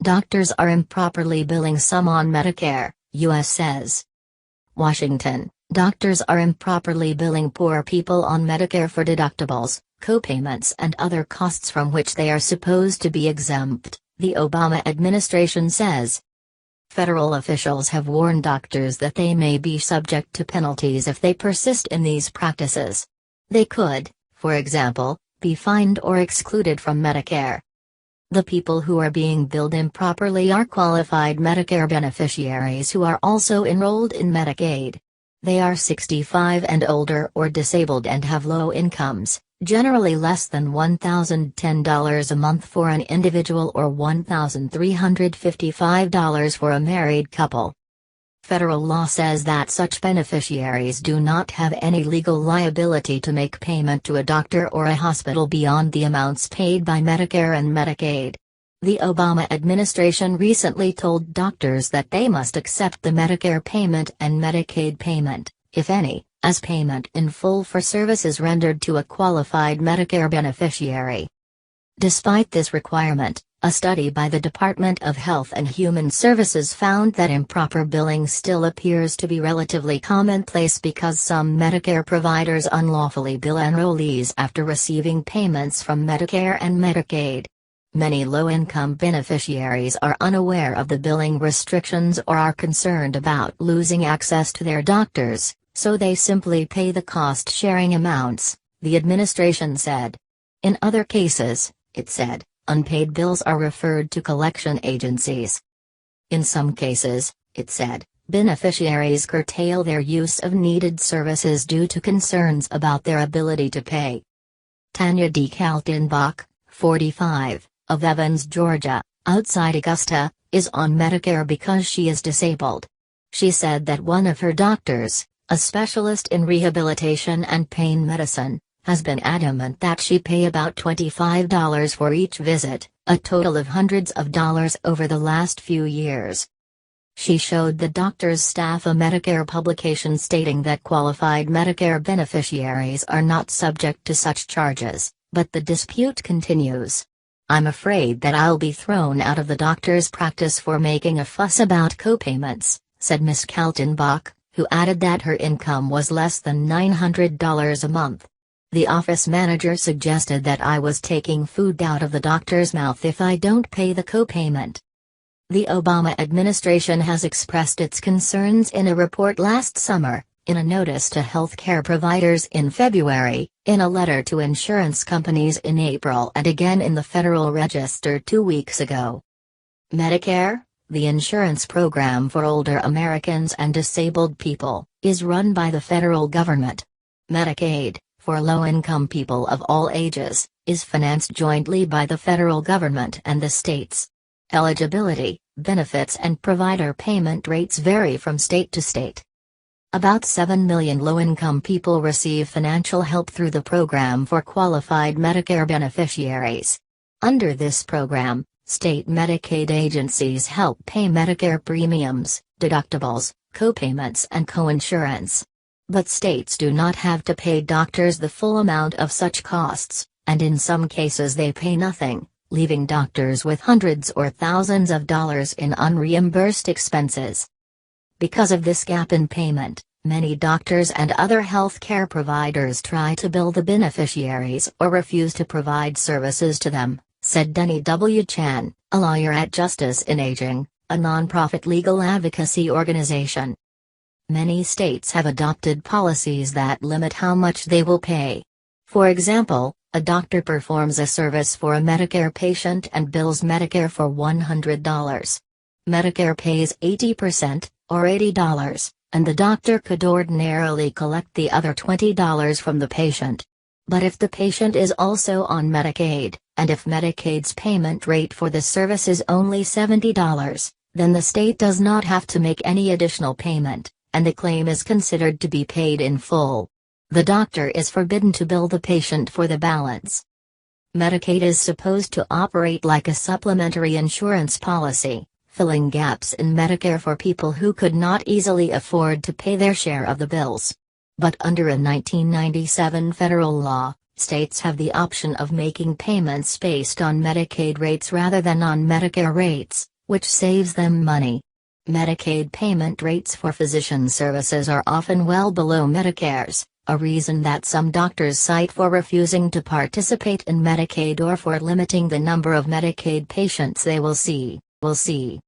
doctors are improperly billing some on Medicare, U.S. says. Washington, doctors are improperly billing poor people on Medicare for deductibles, copayments and other costs from which they are supposed to be exempt, the Obama administration says. Federal officials have warned doctors that they may be subject to penalties if they persist in these practices. They could, for example, be fined or excluded from Medicare. The people who are being billed improperly are qualified Medicare beneficiaries who are also enrolled in Medicaid. They are 65 and older or disabled and have low incomes, generally less than $1,010 a month for an individual or $1,355 for a married couple. Federal law says that such beneficiaries do not have any legal liability to make payment to a doctor or a hospital beyond the amounts paid by Medicare and Medicaid. The Obama administration recently told doctors that they must accept the Medicare payment and Medicaid payment, if any, as payment in full for services rendered to a qualified Medicare beneficiary. Despite this requirement, a study by the Department of Health and Human Services found that improper billing still appears to be relatively commonplace because some Medicare providers unlawfully bill enrollees after receiving payments from Medicare and Medicaid. Many low-income beneficiaries are unaware of the billing restrictions or are concerned about losing access to their doctors, so they simply pay the cost-sharing amounts, the administration said. In other cases, it said, unpaid bills are referred to collection agencies. In some cases, it said, beneficiaries curtail their use of needed services due to concerns about their ability to pay. Tanya D. Kaltenbach, 45, of Evans, Georgia, outside Augusta, is on Medicare because she is disabled. She said that one of her doctors, a specialist in rehabilitation and pain medicine, has been adamant that she pay about $25 for each visit, a total of hundreds of dollars over the last few years. She showed the doctor's staff a Medicare publication stating that qualified Medicare beneficiaries are not subject to such charges, but the dispute continues. I'm afraid that I'll be thrown out of the doctor's practice for making a fuss about copayments, said Ms. Kaltenbach, who added that her income was less than $900 a month. The office manager suggested that I was taking food out of the doctor's mouth if I don't pay the copayment. The Obama administration has expressed its concerns in a report last summer, in a notice to healthcare providers in February, in a letter to insurance companies in April and again in the Federal Register 2 weeks ago. Medicare, the insurance program for older Americans and disabled people, is run by the federal government. Medicaid, for low-income people of all ages, is financed jointly by the federal government and the states. Eligibility, benefits and provider payment rates vary from state to state. About 7 million low-income people receive financial help through the program for qualified Medicare beneficiaries. Under this program, state Medicaid agencies help pay Medicare premiums, deductibles, copayments and coinsurance. But states do not have to pay doctors the full amount of such costs, and in some cases they pay nothing, leaving doctors with hundreds or thousands of dollars in unreimbursed expenses. Because of this gap in payment, many doctors and other health care providers try to bill the beneficiaries or refuse to provide services to them, said Denny W. Chan, a lawyer at Justice in Aging, a nonprofit legal advocacy organization. Many states have adopted policies that limit how much they will pay. For example, a doctor performs a service for a Medicare patient and bills Medicare for $100. Medicare pays 80%, or $80, and the doctor could ordinarily collect the other $20 from the patient. But if the patient is also on Medicaid, and if Medicaid's payment rate for the service is only $70, then the state does not have to make any additional payment, and the claim is considered to be paid in full. The doctor is forbidden to bill the patient for the balance. Medicaid is supposed to operate like a supplementary insurance policy, filling gaps in Medicare for people who could not easily afford to pay their share of the bills. But under a 1997 federal law, states have the option of making payments based on Medicaid rates rather than on Medicare rates, which saves them money. Medicaid payment rates for physician services are often well below Medicare's, a reason that some doctors cite for refusing to participate in Medicaid or for limiting the number of Medicaid patients they will see.